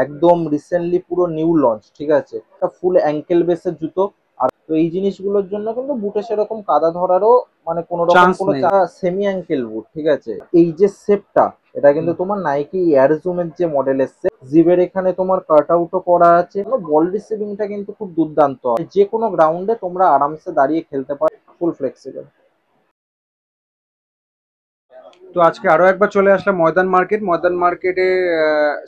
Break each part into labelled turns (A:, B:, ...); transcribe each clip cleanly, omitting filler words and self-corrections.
A: একদম রিসেন্টলি পুরো new launch, ঠিক আছে, একটা ফুল অ্যাঙ্কেল বেসের জুতো। আর তো এই জিনিসগুলোর জন্য কিন্তু বুটে সেরকম কাদা ধরারও মানে কোনো রকম
B: চান্স
A: কোনো
B: নেই।
A: সেমি অ্যাঙ্কেল বুট, ঠিক আছে। এই যে শেপটা, এটা কিন্তু তোমার নাইকি এয়ার জুমের যে মডেল এসছে, জিবের এখানে তোমার কাট আউটও করা আছে। বল রিসিভিংটা কিন্তু খুব দুর্দান্ত হয়, যে কোনো গ্রাউন্ডে তোমরা আরামসে দাঁড়িয়ে খেলতে পারো, ফুল ফ্লেক্সিবল।
B: তো আজকে আরো একবার চলে আসলাম ময়দান মার্কেট। ময়দান মার্কেটে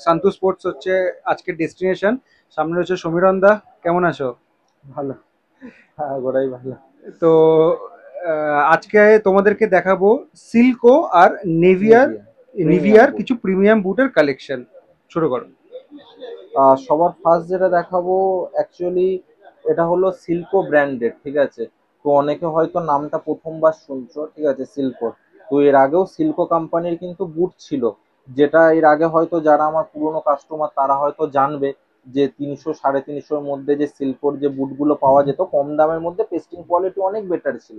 B: সান্তু স্পোর্টস হচ্ছে আজকের ডেস্টিনেশন। সামনে হচ্ছে সমীরণ দা, কেমন আছো?
A: ভালো। হ্যাঁ, গোড়াই ভালো।
B: তো আজকে তোমাদেরকে দেখাবো সিল্কো আর নেভিয়ার
A: নেভিয়া প্রিমিয়াম
B: নিভিয়ার
A: বুট।
B: কিছু প্রিমিয়াম বুটের কালেকশন। শুরু করো।
A: সবার ফার্স্ট যেটা দেখাবো, অ্যাকচুয়ালি এটা হলো সিল্কো ব্র্যান্ডেড, ঠিক আছে। তো অনেকে হয়তো নামটা প্রথমবার শুনছো, ঠিক আছে, সিল্কোর। তো এর আগেও সিল্কো কোম্পানির কিন্তু বুট ছিল, যেটা এর আগে হয়তো যারা আমার পুরনো কাস্টমার তারা হয়তো জানবে যে 300 সাড়ে 300-র মধ্যে যে সিল্কোর যে বুটগুলো পাওয়া যেত কম দামের মধ্যে, পেস্টিং কোয়ালিটি অনেক বেটার ছিল।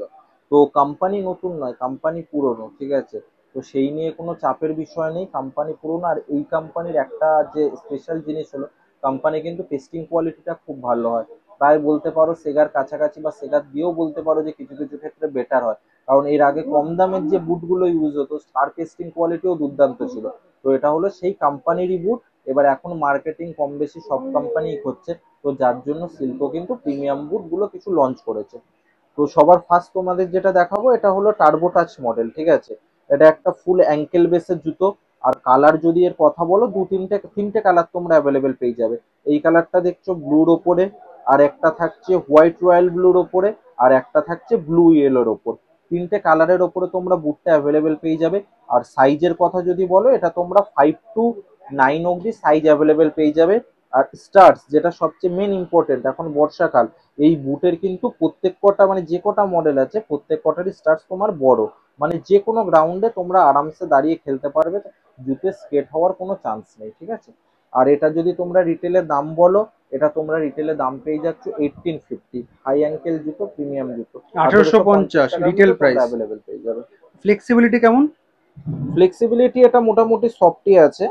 A: তো কোম্পানি নতুন নয়, কোম্পানি পুরনো, ঠিক আছে। তো সেই নিয়ে কোনো চাপের বিষয় নেই, কোম্পানি পুরনো। আর এই কোম্পানির একটা যে স্পেশাল জিনিস হলো, কোম্পানি কিন্তু টেস্টিং কোয়ালিটিটা খুব ভালো হয়। প্রায় বলতে পারো সেগার কাছাকাছি, বা সেগার দিয়েও বলতে পারো যে কিছু কিছু ক্ষেত্রে বেটার হয়। কারণ এর আগে কম দামের যে বুটগুলো ইউজ হতো তার টেস্টিং কোয়ালিটিও দুর্দান্ত ছিল। তো এটা হলো সেই কোম্পানিরই বুট। এবার এখন মার্কেটিং কম বেশি সব কোম্পানিই করছে, তো যার জন্য সিল্কো কিন্তু প্রিমিয়াম বুটগুলো কিছু লঞ্চ করেছে। তো সবার ফার্স্ট তোমাদের যেটা দেখাবো, এটা হলো টার্বো টাচ মডেল, ঠিক আছে। এটা একটা ফুল অ্যাঙ্কেল বেসের জুতো। আর কালার যদি এর কথা বলো, তিনটে কালার তোমরা অ্যাভেলেবেল পেয়ে যাবে। এই কালারটা দেখছো ব্লুর ওপরে, আর একটা থাকছে হোয়াইট রয়্যাল ব্লুর ওপরে, আর একটা থাকছে ব্লু ইয়েলোর ওপর। তিনটে কালারের ওপরে তোমরা বুটটা অ্যাভেলেবেল পেয়ে যাবে। আর সাইজের কথা যদি বলো, এটা তোমরা 5 to 9 অব্দি সাইজ অ্যাভেলেবেল পেয়ে যাবে। আর স্টার্স, যেটা সবচেয়ে মেন ইম্পর্টেন্ট, এখন বর্ষাকাল, এই বুটের কিন্তু প্রত্যেক কটা মানে যে কটা মডেল আছে প্রত্যেক কটারই স্টার্স তোমার বড়। মানে যে কোনো গ্রাউন্ডে তোমরা আরামসে দাঁড়িয়ে খেলতে পারবে, জুতে স্কেট হওয়ার কোনো চান্স নেই, ঠিক আছে। আর এটা যদি তোমরা রিটেলের দাম বলো, এটা তোমরা রিটেলে দাম পেয়ে যাচ্ছ 1850। হাই অ্যাঙ্কেল জুতো, প্রিমিয়াম জুতো। 1850
B: 1850
A: টাকার
B: রিটেল
A: মধ্যে তোমরা
B: প্রাইস।
A: অ্যাভেলেবেল পেয়ে যাবে।
B: ফ্লেক্সিবিলিটি কেমন?
A: ফ্লেক্সিবিলিটি এটা মোটামুটি সফটই আছে।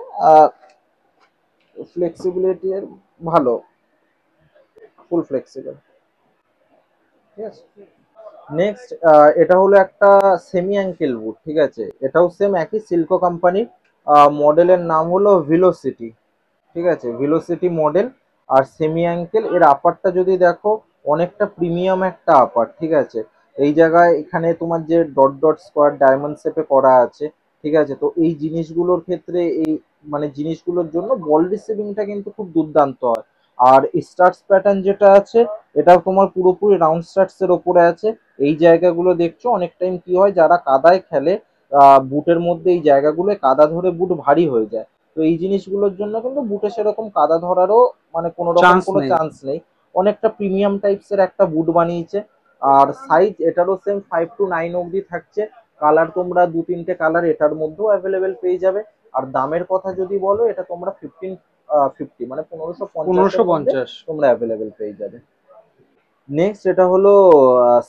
A: ফ্লেক্সিবিলিটি এর ভালো, ফুল ফ্লেক্সিবল, ঠিক আছে। নেক্সট, এটা হলো একটা সেমি অ্যাঙ্কেল বুট, ঠিক আছে। এটাও সেম একই সিল্কো কোম্পানির। মডেলের নাম হলো ভিলোসিটি, ঠিক আছে, ভিলোসিটি মডেল। আর সেমি অ্যাঙ্কেল, এর আপারটা যদি দেখো অনেকটা প্রিমিয়াম একটা আপার, ঠিক আছে। এই জায়গায় এখানে তোমার যে ডট ডট স্কোয়ার ডায়মন্ড শেপে করা আছে, ঠিক আছে। তো এই জিনিসগুলোর ক্ষেত্রে এই মানে জিনিসগুলোর জন্য বল রিসিভিংটা কিন্তু খুব দুর্দান্ত হয়। আর স্টার্টস প্যাটার্ন যেটা আছে, এটা তোমার পুরোপুরি রাউন্ড স্টার্টস এর ওপরে আছে। এই জায়গাগুলো দেখছো অনেক টাইম কি হয়, যারা কাদায় খেলে বুটের মধ্যে এই জায়গাগুলো কাদা ধরে বুট ভারী হয়ে যায়। তো এই জিনিসগুলোর জন্য কিন্তু বুটে সেরকম কাদা ধরারও মানে কোনো রকম
B: চান্স
A: কোনো
B: নেই।
A: চান্স নেই। অনেকটা প্রিমিয়াম টাইপস এর একটা বুট বানিয়েছে। আর সাইজ এটারও সেম 5 to 9 অবধি থাকছে। কালার তোমরা 2-3টে কালার এটার মধ্যেও অ্যাভেলেবেল পেয়ে যাবে। আর দামের কথা যদি বলো, এটা তোমরা 1550 মানে 1550-এর মধ্যে
B: 1550।
A: তোমরা অ্যাভেলেবেল পেয়ে যাবে। নেক্সট, এটা হলো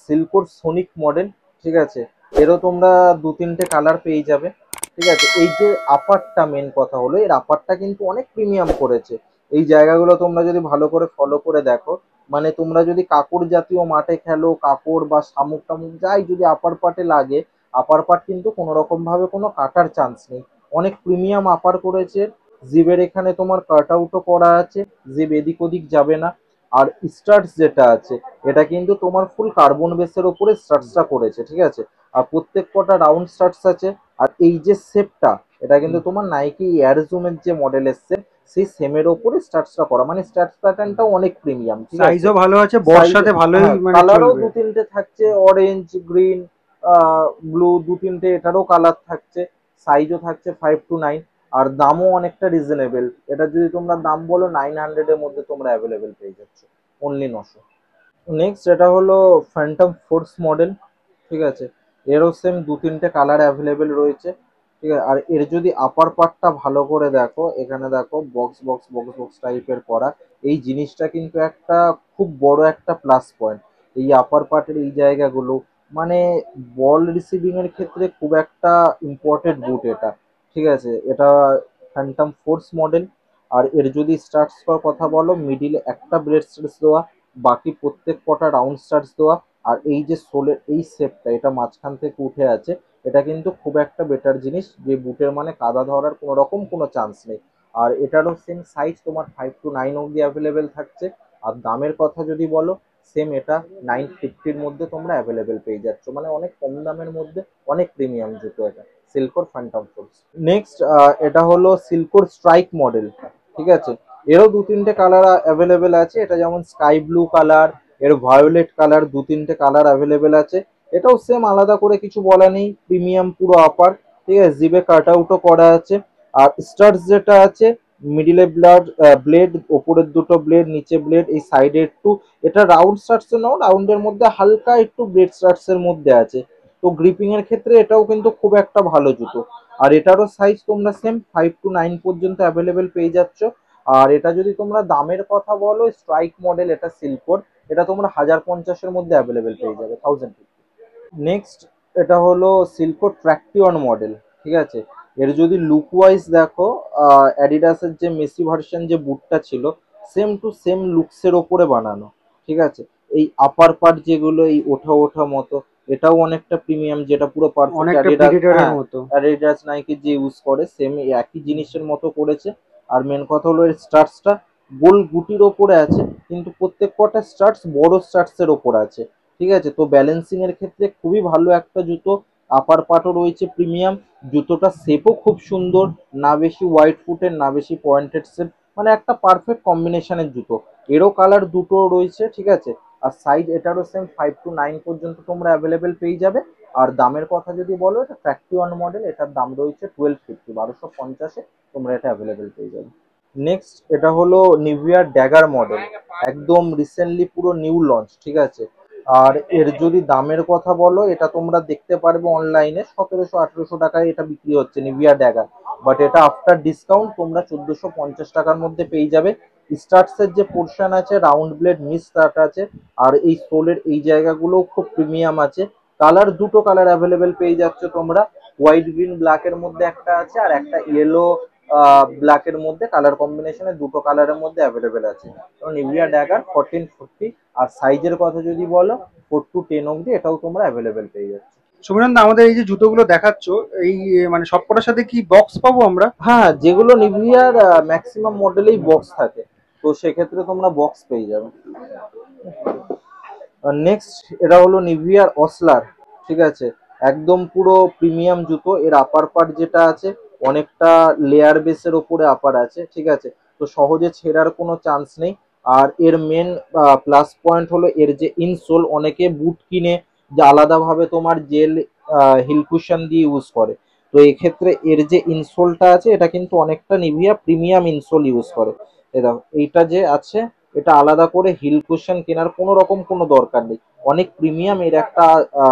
A: সিল্কোর সোনিক মডেল, ঠিক আছে। এরও তোমরা 2-3টে কালার পেয়ে যাবে, ঠিক আছে। এই যে আপারটা, মেন কথা হলো এর আপারটা কিন্তু অনেক প্রিমিয়াম করেছে। এই জায়গাগুলো তোমরা যদি ভালো করে ফলো করে দেখো, মানে তোমরা যদি কাপড় জাতীয় মাঠে খেলো, কাপড় বা শামুক টামুক যাই যদি আপার পার্টে লাগে, আপার পার্ট কিন্তু কোনো রকম ভাবে কোনো কাটার চান্স নেই। অনেক প্রিমিয়াম আপার করেছে। জিবের এখানে তোমার কাট আউটও করা আছে, জিব এদিক ওদিক যাবে না। আর স্টার্টস যেটা আছে, এটা কিন্তু তোমার ফুল কার্বন বেসের উপরে স্টার্টসটা করেছে, ঠিক আছে। আর প্রত্যেক কটা রাউন্ড স্টার্টস আছে। আর এই যে শেপটা, এটা কিন্তু তোমার নাইকি এয়ার জুমের যে মডেল এসছে সেই সেমের ওপরে স্টার্টসটা করা, মানে স্টার্টস প্যাটার্নটাও অনেক প্রিমিয়াম, ঠিক আছে।
B: সাইজও ভালো আছে,
A: সাইজ,
B: বর্ষাতে ভালোই
A: হ্যাঁ,
B: মানে
A: কালারও
B: চলবে।
A: 2-3টে থাকছে, অরেঞ্জ, গ্রিন, ব্লু, 2-3টে এটারও কালার থাকছে। সাইজও থাকছে 5 to 9। আর দামও অনেকটা রিজনেবল। এটা যদি তোমরা দাম বলো 900-এর মধ্যে তোমরা অ্যাভেলেবেল পেয়ে যাচ্ছ, অনলি 900। নেক্সট, এটা হলো ফ্যান্টম ফোর্স মডেল, ঠিক আছে। এরও সেম 2-3টে কালার অ্যাভেলেবেল রয়েছে, ঠিক আছে। আর এর যদি আপার পার্টটা ভালো করে দেখো, এখানে দেখো বক্স বক্স বক্স বক্স টাইপের করা। এই জিনিসটা কিন্তু একটা খুব বড় একটা প্লাস পয়েন্ট। এই আপার পার্টের এই জায়গাগুলো মানে বল রিসিভিং এর ক্ষেত্রে খুব একটা ইম্পর্টেন্ট বুট এটা, ঠিক আছে। এটা ফ্যান্টম ফোর্স মডেল। আর এর যদি স্টার্টস করার কথা বলো, মিডিলে একটা ব্লেড স্টার্টস দেওয়া, বাকি প্রত্যেক কটা রাউন্ড স্টার্টস দেওয়া। আর এই যে সোলের এই শেপটা, এটা মাঝখান থেকে উঠে আছে, এটা কিন্তু খুব একটা বেটার জিনিস, যে বুটের মানে কাদা ধরার কোনো রকম কোনো চান্স নেই। আর এটারও সেম সাইজ তোমার 5 to 9 অব্দি অ্যাভেলেবেল থাকছে। আর দামের কথা যদি বলো, সেম এটা 950-র মধ্যে তোমরা অ্যাভেলেবেল পেয়ে যাচ্ছ, মানে অনেক কম দামের মধ্যে অনেক প্রিমিয়াম জুতো এটা সিল্কোর ফ্যান্টম ফোর্স। নেক্সট এটা হলো সিল্কোর স্ট্রাইক মডেল, ঠিক আছে। এরও 2-3টে কালার অ্যাভেলেবেল আছে, এটা যেমন স্কাই ব্লু কালার, এর ভায়োলেট কালার, 2-3টে কালার অ্যাভেলেবেল আছে। এটাও সেম, আলাদা করে কিছু বলা নেই, প্রিমিয়াম পুরো আপার, ঠিক আছে, জিবে কাট আউটও করা আছে। আর স্টার্স যেটা আছে, মিডিলে ব্লেড, ওপরের দুটো ব্লেড, নিচে ব্লেড, এই সাইডে একটু, এটা রাউন্ড স্টার্টস নাও, রাউন্ডের মধ্যে হালকা একটু ব্লেড স্টার্টস এর মধ্যে আছে। তো গ্রিপিং এর ক্ষেত্রে এটাও কিন্তু খুব একটা ভালো জুতো। আর এটারও সাইজ তোমরা সেম 5 to 9 পর্যন্ত অ্যাভেলেবেল পেয়ে যাচ্ছ। আর এটা যদি তোমরা দামের কথা বলো, স্ট্রাইক মডেল এটা সিল্কোর, এটা তোমরা 1050-এর মধ্যে অ্যাভেলেবেল পেয়ে যাবে, 1050। নেক্সট এটা হলো সিল্কো ট্র্যাকটিওন মডেল, ঠিক আছে। এর যদি লুক ওয়াইজ দেখো, অ্যাডিডাসের যে মেসি ভার্সন যে বুটটা ছিল, সেম টু সেম লুকসের ওপরে বানানো, ঠিক আছে। এই আপার পার্ট যেগুলো এই ওঠা ওঠা মতো, এটাও অনেকটা প্রিমিয়াম, যেটা পুরো পারফেক্ট
B: অনেকটা
A: অ্যাডিডাস,
B: প্রিডেটরের
A: হ্যাঁ,
B: মতো।
A: অ্যাডিডাস নাইকি যে ইউজ করে সেম একই জিনিসের মতো করেছে। আর মেন কথা হলো এর স্টার্টসটা গোল গুটির ওপরে আছে, কিন্তু প্রত্যেক কটা স্টার্টস বড় স্টার্টসের ওপর আছে, ঠিক আছে। তো ব্যালেন্সিং এর ক্ষেত্রে খুবই ভালো একটা জুতো। আপার পাটও রয়েছে প্রিমিয়াম, জুতোটা শেপও খুব সুন্দর, না বেশি হোয়াইট ফুটের না বেশি পয়েন্টেড শেপ, মানে একটা পারফেক্ট কম্বিনেশনের জুতো। এরও কালার দুটো রয়েছে, ঠিক আছে। আর সাইজ এটারও সেম 5 to 9 পর্যন্ত তোমরা অ্যাভেলেবেল পেয়ে যাবে। আর দামের কথা যদি বলো, এটা ফ্যাক্টরি ওয়ান মডেল, এটার দাম রয়েছে 1250, 1250-এ তোমরা এটা অ্যাভেলেবেল পেয়ে যাবে। নেক্সট এটা হলো নিভিয়ার ড্যাগার মডেল, একদম রিসেন্টলি পুরো নিউ লঞ্চ, ঠিক আছে। আর এর যদি দামের কথা বলো, এটা তোমরা দেখতে পারবে অনলাইনে 1700-1800 টাকায় এটা বিক্রি হচ্ছে নিভিয়া ড্যাগার। বাট এটা আফটার ডিসকাউন্ট তোমরা 1450 টাকার মধ্যে পেয়ে যাবে। স্টার্টস এর যে পোর্শন আছে, রাউন্ড ব্লেড মিস স্টার্ট আছে, আর এই সোলের এই জায়গাগুলো খুব প্রিমিয়াম আছে। কালার দুটো কালার অ্যাভেলেবেল পেয়ে যাচ্ছে তোমরা, হোয়াইট গ্রিন ব্ল্যাক এর মধ্যে একটা আছে, আর একটা ইয়েলো ব্ল্যাক এর মধ্যে, কালার কম্বিনেশনে দুটো কালারের মধ্যে অ্যাভেলেবেল আছে। Nivea dagger 1440। আর সাইজের কথা যদি বলো, 4 to 10 অব্দি এটাও তোমরা অ্যাভেলেবেল পেয়ে যাচ্ছ।
B: সুমিরন্দা, আমাদের এই যে জুতোগুলো দেখাচ্ছ, এই মানে সবকটার সাথে কি বক্স পাবো আমরা?
A: হ্যাঁ, যেগুলো নিভিয়ার ম্যাক্সিমাম মডেলেই বক্স থাকে, তো সেক্ষেত্রে তোমরা বক্স পেয়ে যাবে। নেক্সট এটা হলো নিভিয়ার অসলার, ঠিক আছে। একদম পুরো প্রিমিয়াম জুতো, এর আপার পার্ট যেটা আছে অনেকটা লেয়ার বেসের ওপরে আপার আছে, ঠিক আছে। তো সহজে ছেঁড়ার কোনো চান্স নেই। আর এর মেন প্লাস পয়েন্ট হলো এর যে ইনসোল, অনেকে বুট কিনে যে আলাদাভাবে তোমার জেল হিল কুশন দিয়ে ইউজ করে, তো এক্ষেত্রে এর যে ইনসোলটা আছে এটা কিন্তু অনেকটা নিভিয়া প্রিমিয়াম ইনসোল ইউজ করে। এ দেখো এইটা যে আছে, এটা আলাদা করে হিল কুশন কেনার কোনো রকম কোনো দরকার নেই, অনেক প্রিমিয়াম এর একটা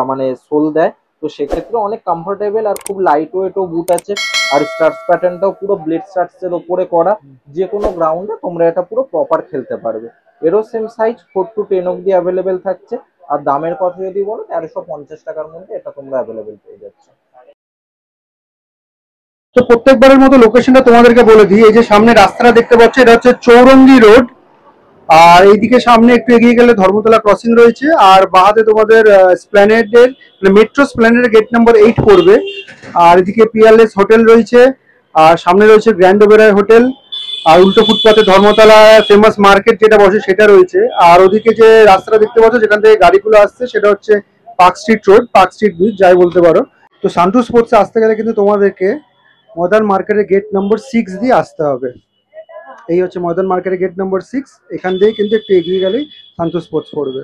A: মানে সোল দেয়। তো সেক্ষেত্রে অনেক কমফোর্টেবল আর খুব লাইট ওয়েটও বুট আছে। আর স্টার্টস প্যাটার্নটাও পুরো ব্লেড স্টার্টস এর ওপরে করা, যে কোনো গ্রাউন্ডে তোমরা এটা পুরো প্রপার খেলতে পারবে। এরও সেম সাইজ 4 to 10 অব্দি অ্যাভেলেবেল থাকছে। আর দামের কথা যদি বলো, 1350 টাকার মধ্যে এটা তোমরা অ্যাভেলেবেল পেয়ে যাচ্ছে।
B: তো প্রত্যেকবারের মতো লোকেশনটা তোমাদেরকে বলে দিই। এই যে সামনে রাস্তাটা দেখতে পাচ্ছ, এটা হচ্ছে চৌরঙ্গি রোড। আর এইদিকে সামনে একটু এগিয়ে গেলে ধর্মতলা ক্রসিং রয়েছে, আর বাহাতে তোমাদের স্প্ল্যানেডের মেট্রো স্প্ল্যানেডের গেট নাম্বার 8 পড়বে। আর এদিকে পিয়ারলেস হোটেল রয়েছে, আর সামনে রয়েছে গ্র্যান্ড ওবেরয় হোটেল। আর উল্টো ফুটপাতে ধর্মতলা ফেমাস মার্কেট যেটা বসে সেটা রয়েছে। আর ওদিকে যে রাস্তাটা দেখতে পাচ্ছ যেখান থেকে গাড়িগুলো আসছে, সেটা হচ্ছে park street road, park street bridge যাই বলতে পারো। তো সান্টু স্পোর্টসে আসতে গেলে কিন্তু তোমাদেরকে মডার্ন মার্কেটের গেট নম্বর 6 দিয়ে আসতে হবে। এই হচ্ছে মডার্ন মার্কেটের গেট নম্বর 6, এখান দিয়ে কিন্তু একটু এগিয়ে গেলেই সান্তোষ স্পোর্টস পড়বে।